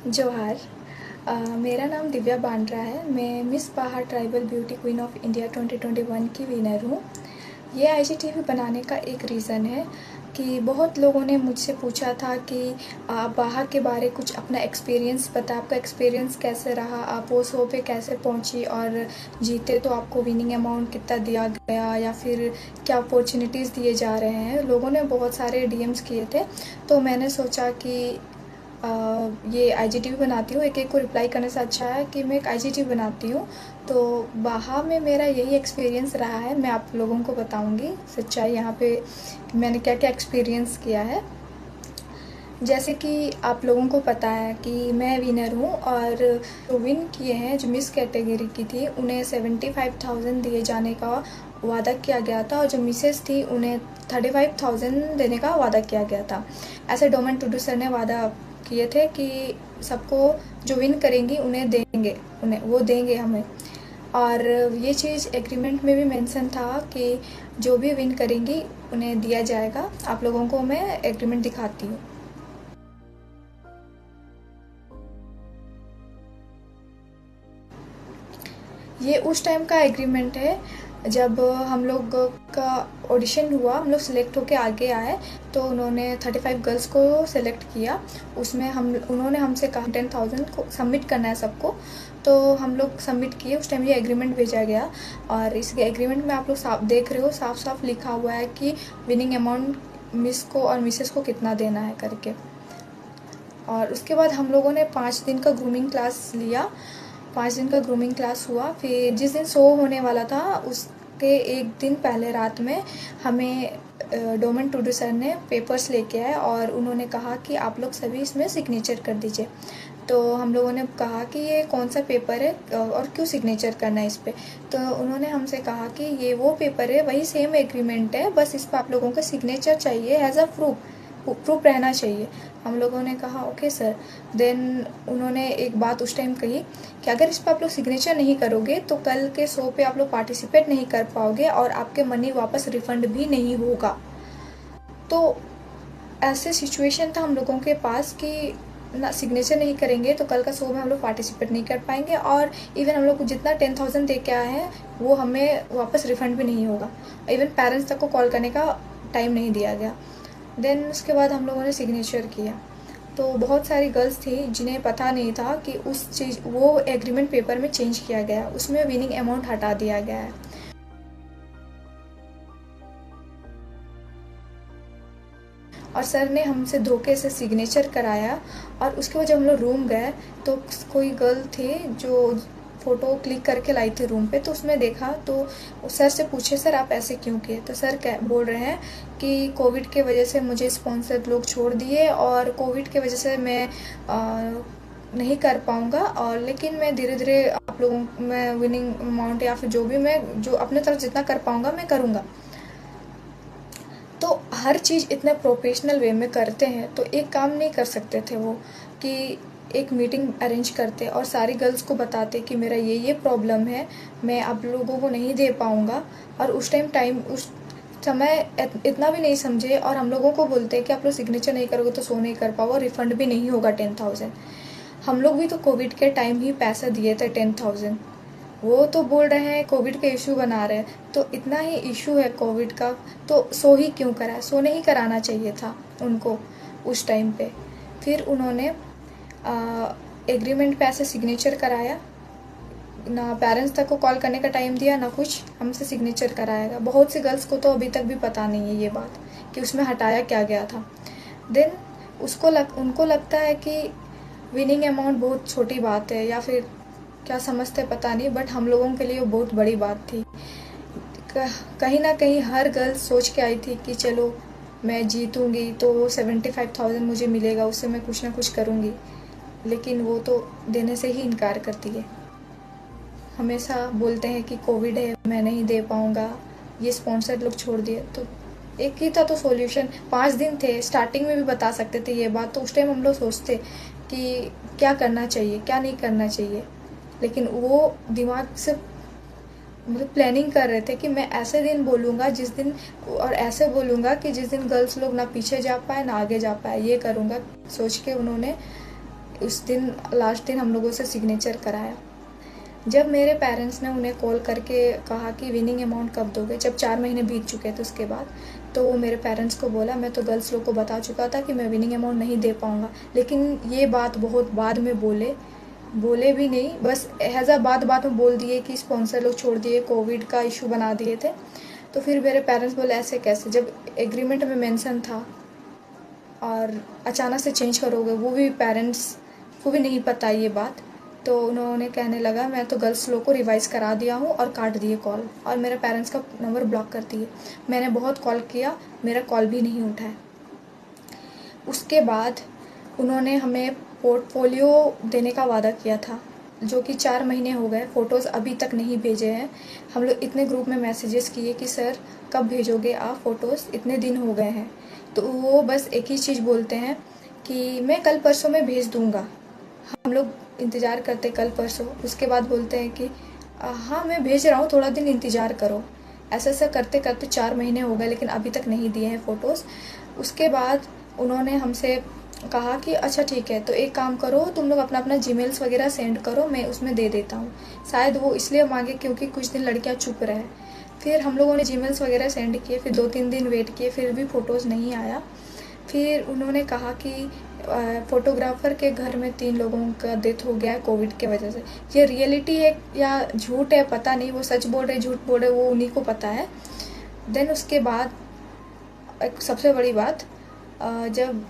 जोहार। मेरा नाम दिव्या बांड्रा है। मैं मिस बाहर tribal beauty queen of India 2021 की विनर हूँ। ये आईजीटीवी बनाने का एक रीज़न है कि बहुत लोगों ने मुझसे पूछा था कि आप बाहर के बारे कुछ अपना एक्सपीरियंस बता, आपका एक्सपीरियंस कैसे रहा, आप वो शो पे कैसे पहुंची और जीते तो आपको विनिंग अमाउंट कितना दिया गया या फिर क्या अपॉर्चुनिटीज़ दिए जा रहे हैं। लोगों ने बहुत सारे डीएम्स किए थे, तो मैंने सोचा कि ये आईजीटीवी बनाती हूँ। एक को रिप्लाई करने से अच्छा है कि मैं एक आईजीटीवी बनाती हूँ। तो बाहर में मेरा यही एक्सपीरियंस रहा है। मैं आप लोगों को बताऊँगी सच्चाई यहाँ पे मैंने क्या क्या एक्सपीरियंस किया है। जैसे कि आप लोगों को पता है कि मैं विनर हूँ और जो विन किए हैं, जो मिस कैटेगरी की थी, उन्हें 75,000 दिए जाने का वादा किया गया था और जो मिसेस थी उन्हें 35,000 देने का वादा किया गया था। ऐसे डोमेन टुडू सर ने वादा किए थे कि सबको जो विन करेंगी उन्हें देंगे, वो देंगे हमें। और ये चीज़ एग्रीमेंट में भी मेंशन था कि जो भी विन करेंगी उन्हें दिया जाएगा। आप लोगों को मैं एग्रीमेंट दिखाती हूँ। ये उस टाइम का एग्रीमेंट है जब हम लोग का ऑडिशन हुआ, हम लोग सिलेक्ट होके आगे आए तो उन्होंने 35 गर्ल्स को सिलेक्ट किया। उसमें उन्होंने हमसे कहा 10,000 को सबमिट करना है सबको, तो हम लोग सबमिट किए। उस टाइम ये एग्रीमेंट भेजा गया और इस एग्रीमेंट में आप लोग साफ देख रहे हो, साफ साफ लिखा हुआ है कि विनिंग अमाउंट मिस को और मिसेस को कितना देना है करके। और उसके बाद हम लोगों ने 5 दिन का ग्रूमिंग क्लास लिया। 5 दिन का ग्रूमिंग क्लास हुआ। फिर जिस दिन शो होने वाला था उसके एक दिन पहले रात में हमें डोमेन टुडू सर ने पेपर्स लेके आए और उन्होंने कहा कि आप लोग सभी इसमें सिग्नेचर कर दीजिए। तो हम लोगों ने कहा कि ये कौन सा पेपर है और क्यों सिग्नेचर करना है इस पर। तो उन्होंने हमसे कहा कि ये वो पेपर है, वही सेम एग्रीमेंट है, बस इस पर आप लोगों का सिग्नेचर चाहिए, एज अ प्रूफ रहना चाहिए। हम लोगों ने कहा ओके सर। देन उन्होंने एक बात उस टाइम कही कि अगर इस पर आप लोग सिग्नेचर नहीं करोगे तो कल के शो पे आप लोग पार्टिसिपेट नहीं कर पाओगे और आपके मनी वापस रिफंड भी नहीं होगा। तो ऐसे सिचुएशन था हम लोगों के पास कि ना सिग्नेचर नहीं करेंगे तो कल का शो में हम लोग पार्टिसिपेट नहीं कर पाएंगे और इवन हम लोग को जितना 10,000 दे के आए हैं वो हमें वापस रिफंड भी नहीं होगा। इवन पेरेंट्स तक को कॉल करने का टाइम नहीं दिया गया। देन उसके बाद हम लोगों ने सिग्नेचर किया। तो बहुत सारी गर्ल्स थी जिन्हें पता नहीं था कि वो एग्रीमेंट पेपर में चेंज किया गया, उसमें विनिंग अमाउंट हटा दिया गया है। और सर ने हमसे धोखे से सिग्नेचर कराया और उसके बाद जब हम लोग रूम गए तो कोई गर्ल थी जो फ़ोटो क्लिक करके लाई थी रूम पे, तो उसमें देखा तो सर से पूछे सर आप ऐसे क्यों किए। तो सर बोल रहे हैं कि कोविड के वजह से मुझे स्पॉन्सर लोग छोड़ दिए और कोविड के वजह से मैं नहीं कर पाऊँगा, और लेकिन मैं धीरे धीरे आप लोगों में विनिंग अमाउंट या फिर जो भी मैं जो अपने तरफ जितना कर पाऊँगा मैं करूँगा। तो हर चीज़ इतने प्रोफेशनल वे में करते हैं तो एक काम नहीं कर सकते थे वो कि एक मीटिंग अरेंज करते और सारी गर्ल्स को बताते कि मेरा ये प्रॉब्लम है, मैं आप लोगों को नहीं दे पाऊँगा। और उस समय इतना भी नहीं समझे और हम लोगों को बोलते कि आप लोग सिग्नेचर नहीं करोगे तो शो नहीं कर पाओगे, रिफंड भी नहीं होगा 10,000। हम लोग भी तो कोविड के टाइम ही पैसा दिए थे 10,000। वो तो बोल रहे हैं कोविड का इशू बना रहे हैं, तो इतना ही इशू है कोविड का तो शो ही क्यों करा, शो नहीं कराना चाहिए था उनको उस टाइम पे। फिर उन्होंने एग्रीमेंट पे ऐसे सिग्नेचर कराया, ना पेरेंट्स तक को कॉल करने का टाइम दिया ना कुछ, हमसे सिग्नेचर कराएगा। बहुत सी गर्ल्स को तो अभी तक भी पता नहीं है ये बात कि उसमें हटाया क्या गया था। देन उनको लगता है कि विनिंग अमाउंट बहुत छोटी बात है या फिर क्या समझते पता नहीं, बट हम लोगों के लिए वो बहुत बड़ी बात थी। कहीं ना कहीं हर गर्ल सोच के आई थी कि चलो मैं जीतूंगी तो 75,000 मुझे मिलेगा, उससे मैं कुछ ना कुछ करूंगी, लेकिन वो तो देने से ही इनकार करती है। हमेशा बोलते हैं कि कोविड है मैं नहीं दे पाऊँगा, ये स्पॉन्सर लोग छोड़ दिए। तो एक ही था तो सॉल्यूशन, 5 दिन थे, स्टार्टिंग में भी बता सकते थे ये बात। तो उस टाइम हम लोग सोचते कि क्या करना चाहिए क्या नहीं करना चाहिए, लेकिन वो दिमाग से मतलब प्लानिंग कर रहे थे कि मैं ऐसे दिन बोलूँगा जिस दिन, और ऐसे बोलूँगा कि जिस दिन गर्ल्स लोग ना पीछे जा पाए ना आगे जा पाए, ये करूँगा सोच के उन्होंने उस दिन लास्ट दिन हम लोगों से सिग्नेचर कराया। जब मेरे पेरेंट्स ने उन्हें कॉल करके कहा कि विनिंग अमाउंट कब दोगे, जब 4 महीने बीत चुके थे उसके बाद, तो वो मेरे पेरेंट्स को बोला मैं तो गर्ल्स लोग को बता चुका था कि मैं विनिंग अमाउंट नहीं दे पाऊँगा। लेकिन ये बात बहुत बाद में बोले भी नहीं, बस ऐसा बात में बोल दिए कि स्पॉन्सर लोग छोड़ दिए, कोविड का इशू बना दिए थे। तो फिर मेरे पेरेंट्स बोले ऐसे कैसे, जब एग्रीमेंट में मेंशन था और अचानक से चेंज करोगे, वो भी पेरेंट्स को भी नहीं पता ये बात। तो उन्होंने कहने लगा मैं तो गर्ल्स लोग को रिवाइज़ करा दिया हूँ, और काट दिए कॉल, और मेरे पेरेंट्स का नंबर ब्लॉक कर दिए। मैंने बहुत कॉल किया, मेरा कॉल भी नहीं उठाया। उसके बाद उन्होंने हमें पोर्टफोलियो देने का वादा किया था, जो कि 4 महीने हो गए, फ़ोटोज़ अभी तक नहीं भेजे हैं। हम लोग इतने ग्रुप में मैसेजेस किए कि सर कब भेजोगे आप फ़ोटोज़, इतने दिन हो गए हैं। तो वो बस एक ही चीज़ बोलते हैं कि मैं कल परसों में भेज दूँगा। हम लोग इंतज़ार करते कल परसों, उसके बाद बोलते हैं कि हाँ मैं भेज रहा हूँ, थोड़ा दिन इंतज़ार करो। ऐसा करते करते 4 महीने हो गए, लेकिन अभी तक नहीं दिए हैं फ़ोटोज़। उसके बाद उन्होंने हमसे कहा कि अच्छा ठीक है, तो एक काम करो, तुम लोग अपना अपना जीमेल्स वगैरह सेंड करो, मैं उसमें दे देता हूँ। शायद वो इसलिए मांगे क्योंकि कुछ दिन लड़कियाँ चुप रहे। फिर हम लोगों ने जीमेल्स वगैरह सेंड किए, फिर 2-3 दिन वेट किए, फिर भी फ़ोटोज़ नहीं आया। फिर उन्होंने कहा कि फ़ोटोग्राफ़र के घर में 3 लोगों का डेथ हो गया है कोविड के वजह से। ये रियलिटी है या झूठ है पता नहीं, वो सच बोल रहे झूठ बोल रहे वो उन्हीं को पता है। देन उसके बाद एक सबसे बड़ी बात, जब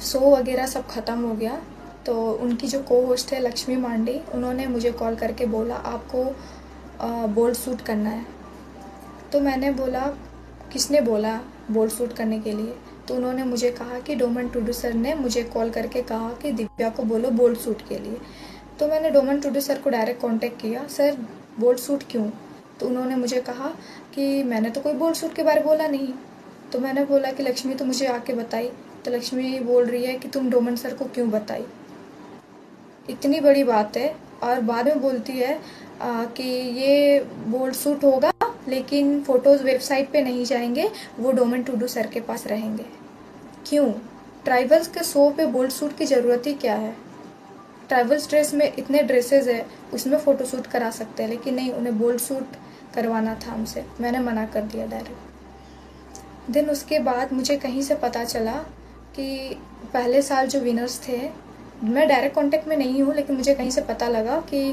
शो वगैरह सब ख़त्म हो गया, तो उनकी जो को होस्ट है लक्ष्मी मांडी, उन्होंने मुझे कॉल करके बोला आपको बोल्ड शूट करना है। तो मैंने बोला किसने बोला बोल्ड शूट करने के लिए? तो उन्होंने मुझे कहा कि डोमन टुडू सर ने मुझे कॉल करके कहा कि दिव्या को बोलो बोल्ड शूट के लिए। तो मैंने डोमन टुडू सर को डायरेक्ट कांटेक्ट किया, सर बोल्ड शूट क्यों? तो उन्होंने मुझे कहा कि मैंने तो कोई बोल्ड शूट के बारे में बोला नहीं। तो मैंने बोला कि लक्ष्मी तो मुझे आके बताई। तो लक्ष्मी बोल रही है कि तुम डोमन सर को क्यों बताई? इतनी बड़ी बात है, और बाद में बोलती है कि ये बोल्ड शूट होगा लेकिन फ़ोटोज़ वेबसाइट पे नहीं जाएंगे, वो डोमन टुडू सर के पास रहेंगे। क्यों? ट्राइबल्स के शो पे बोल्ड शूट की ज़रूरत ही क्या है? ट्राइबल्स ड्रेस में इतने ड्रेसेस है, उसमें फ़ोटो शूट करा सकते हैं, लेकिन नहीं, उन्हें बोल्ड शूट करवाना था हमसे। मैंने मना कर दिया डायरेक्ट। देन उसके बाद मुझे कहीं से पता चला कि पहले साल जो विनर्स थे, मैं डायरेक्ट कांटेक्ट में नहीं हूँ, लेकिन मुझे कहीं से पता लगा कि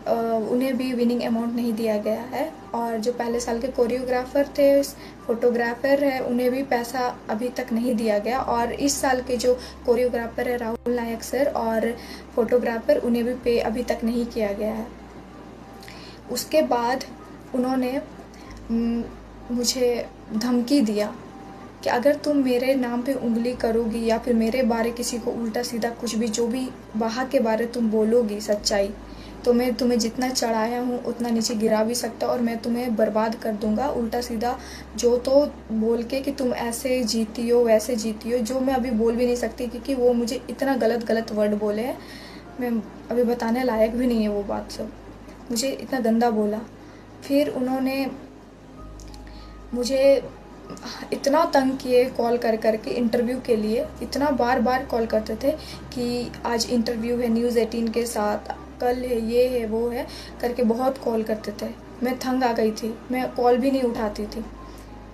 उन्हें भी विनिंग अमाउंट नहीं दिया गया है, और जो पहले साल के कोरियोग्राफर थे, फोटोग्राफर है, उन्हें भी पैसा अभी तक नहीं दिया गया, और इस साल के जो कोरियोग्राफर है राहुल नायक सर और फोटोग्राफर, उन्हें भी पे अभी तक नहीं किया गया है। उसके बाद उन्होंने मुझे धमकी दिया कि अगर तुम मेरे नाम पे उंगली करोगी या फिर मेरे बारे किसी को उल्टा सीधा कुछ भी, जो भी वहाँ के बारे तुम बोलोगी सच्चाई, तो मैं तुम्हें जितना चढ़ाया हूँ उतना नीचे गिरा भी सकता, और मैं तुम्हें बर्बाद कर दूँगा उल्टा सीधा जो तो बोल के कि तुम ऐसे जीती हो वैसे जीती हो, जो मैं अभी बोल भी नहीं सकती क्योंकि वो मुझे इतना गलत वर्ड बोले हैं, मैं अभी बताने लायक भी नहीं है वो बात सब, मुझे इतना गंदा बोला। फिर उन्होंने मुझे इतना तंग किए कॉल कर के इंटरव्यू के लिए, इतना बार कॉल करते थे कि आज इंटरव्यू है न्यूज़ 18 के साथ, कल है, ये है वो है करके बहुत कॉल करते थे। मैं तंग आ गई थी, मैं कॉल भी नहीं उठाती थी।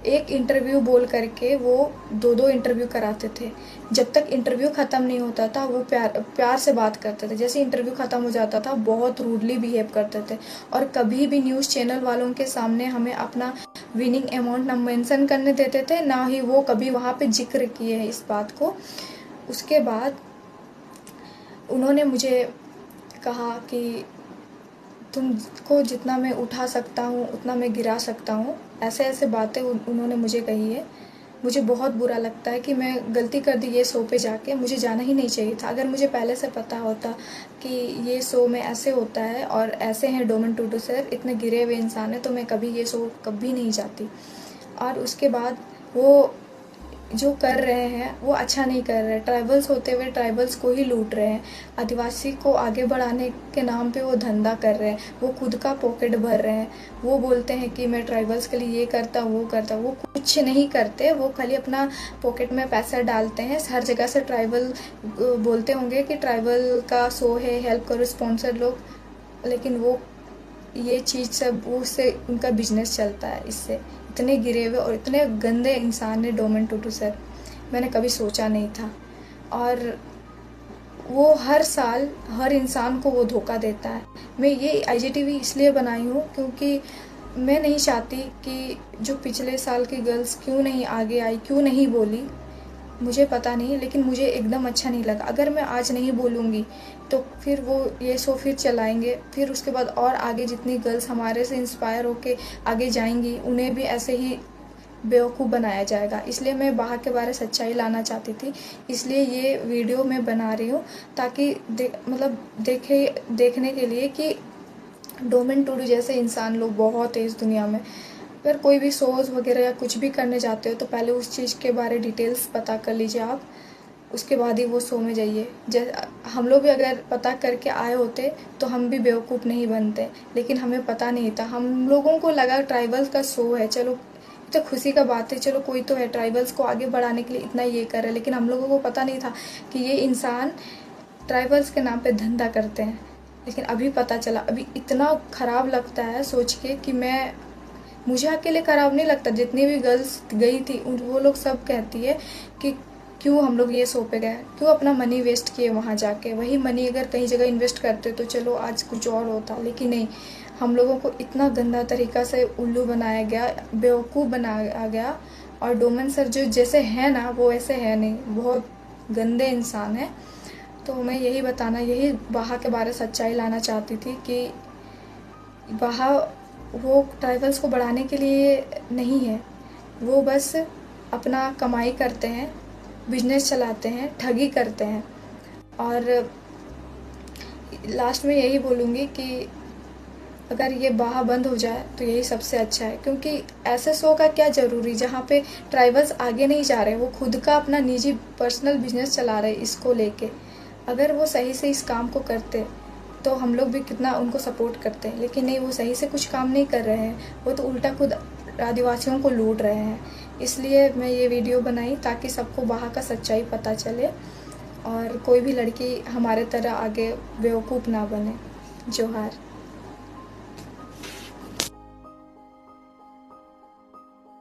एक इंटरव्यू बोल करके वो 2-2 इंटरव्यू कराते थे। जब तक इंटरव्यू ख़त्म नहीं होता था वो प्यार से बात करते थे, जैसे इंटरव्यू ख़त्म हो जाता था बहुत रूडली बिहेव करते थे, और कभी भी न्यूज़ चैनल वालों के सामने हमें अपना विनिंग अमाउंट ना मेंशन करने देते थे, ना ही वो कभी वहाँ पे जिक्र किए हैं इस बात को। उसके बाद उन्होंने मुझे कहा कि तुमको जितना मैं उठा सकता हूँ उतना मैं गिरा सकता हूँ, ऐसे बातें उन्होंने मुझे कही है। मुझे बहुत बुरा लगता है कि मैं गलती कर दी ये शो पे जाके, मुझे जाना ही नहीं चाहिए था। अगर मुझे पहले से पता होता कि ये शो में ऐसे होता है और ऐसे हैं डोमन टुडू सर, इतने गिरे हुए इंसान हैं, तो मैं कभी ये शो कभी नहीं जाती। और उसके बाद वो जो कर रहे हैं वो अच्छा नहीं कर रहे। ट्राइबल्स होते हुए ट्राइबल्स को ही लूट रहे हैं। आदिवासी को आगे बढ़ाने के नाम पे वो धंधा कर रहे हैं, वो खुद का पॉकेट भर रहे हैं। वो बोलते हैं कि मैं ट्राइबल्स के लिए ये करता वो करता, वो कुछ नहीं करते। वो खाली अपना पॉकेट में पैसा डालते हैं। हर जगह से ट्राइबल बोलते होंगे कि ट्राइबल का शो है, हेल्प करो, स्पॉन्सर लोग, लेकिन वो ये चीज़ सब उससे उनका बिजनेस चलता है। इससे इतने गिरे हुए और इतने गंदे इंसान है डोमेन टूटू सर, मैंने कभी सोचा नहीं था। और वो हर साल हर इंसान को वो धोखा देता है। मैं ये IGTV इसलिए बनाई हूँ क्योंकि मैं नहीं चाहती कि जो पिछले साल की गर्ल्स क्यों नहीं आगे आई, क्यों नहीं बोली, मुझे पता नहीं, लेकिन मुझे एकदम अच्छा नहीं लगा। अगर मैं आज नहीं बोलूँगी तो फिर वो ये शो फिर चलाएंगे, फिर उसके बाद और आगे जितनी गर्ल्स हमारे से इंस्पायर होके आगे जाएंगी उन्हें भी ऐसे ही बेवकूफ़ बनाया जाएगा। इसलिए मैं बाहर के बारे सच्चाई लाना चाहती थी, इसलिए ये वीडियो मैं बना रही हूँ ताकि देखने के लिए कि डोमेन टूडू जैसे इंसान लोग बहुत है इस दुनिया में। अगर कोई भी शोज़ वगैरह या कुछ भी करने जाते हो तो पहले उस चीज़ के बारे डिटेल्स पता कर लीजिए आप, उसके बाद ही वो शो में जाइए। जैसे हम लोग भी अगर पता करके आए होते तो हम भी बेवकूफ़ नहीं बनते, लेकिन हमें पता नहीं था। हम लोगों को लगा ट्राइबल्स का शो है, चलो तो खुशी का बात है, चलो कोई तो है ट्राइबल्स को आगे बढ़ाने के लिए इतना ये कर रहा है। लेकिन हम लोगों को पता नहीं था कि ये इंसान ट्राइबल्स के नाम पे धंधा करते हैं। लेकिन अभी पता चला। अभी इतना ख़राब लगता है सोच के कि मुझे अकेले ख़राब नहीं लगता, जितनी भी गर्ल्स गई थी वो लोग सब कहती है कि क्यों हम लोग ये शो पे गए, क्यों अपना मनी वेस्ट किए वहाँ जाके। वही मनी अगर कहीं जगह इन्वेस्ट करते तो चलो आज कुछ और होता, लेकिन नहीं, हम लोगों को इतना गंदा तरीक़ा से उल्लू बनाया गया, बेवकूफ़ बनाया गया। और डोमेन सर जो जैसे है ना वो ऐसे है नहीं, बहुत गंदे इंसान है। तो मैं यही बाहा के बारे सच्चाई लाना चाहती थी कि बाहा वो ट्राइबल्स को बढ़ाने के लिए नहीं है, वो बस अपना कमाई करते हैं, बिजनेस चलाते हैं, ठगी करते हैं। और लास्ट में यही बोलूँगी कि अगर ये बाहा बंद हो जाए तो यही सबसे अच्छा है, क्योंकि ऐसे शो का क्या ज़रूरी जहाँ पे ट्राइबल्स आगे नहीं जा रहे, वो खुद का अपना निजी पर्सनल बिजनेस चला रहे इसको लेके। अगर वो सही से इस काम को करते तो हम लोग भी कितना उनको सपोर्ट करते हैं, लेकिन नहीं, वो सही से कुछ काम नहीं कर रहे हैं, वो तो उल्टा खुद आदिवासियों को लूट रहे हैं। इसलिए मैं ये वीडियो बनाई ताकि सबको बाहा का सच्चाई पता चले और कोई भी लड़की हमारे तरह आगे बेवकूफ़ ना बने। जोहार।